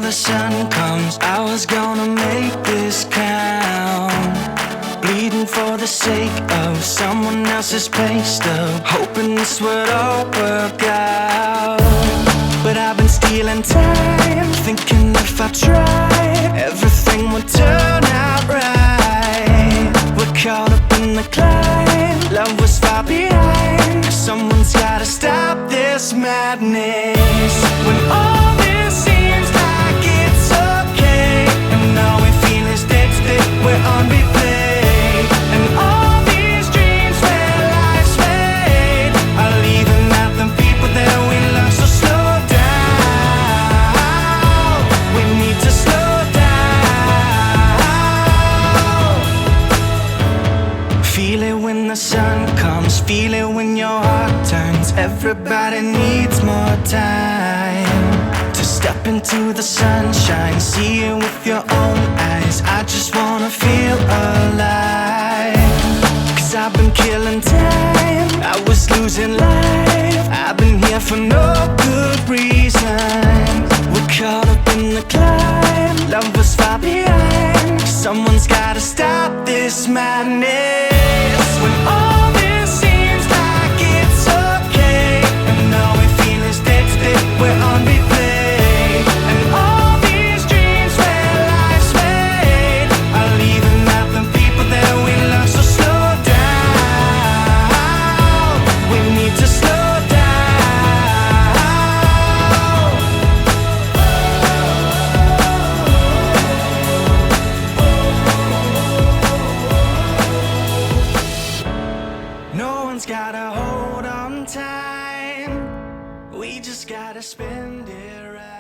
the sun comes, I was gonna make this count. Bleeding for the sake of someone else's pay stub, hoping this would all work out. But I've been stealing time, thinking if I tried, everything would turn out right. We're caught up in the climb, love was far behind. Someone's gotta stop this madness. When all this seems like it's okay, and all we feel is dead stick, we're on replay. And all these dreams where life's made are leaving out the people that we love. So slow down, we need to slow down. Feel it when the sun comes, feel it when your heart turns. Everybody needs more time to step into the sunshine, see it with your own eyes. I just wanna feel alive, 'cause I've been killing time, I was losing life. I've been here for no good reason. We're caught up in the climb, love was far behind. Someone's gotta stop this madness. When all this seems like it's okay, and all we feel is dead stick, we're on replay. And all these dreams where life's made are leaving out the people that we love. So slow down, we need to slow down. No one's got a hold on time, we just gotta spend it right.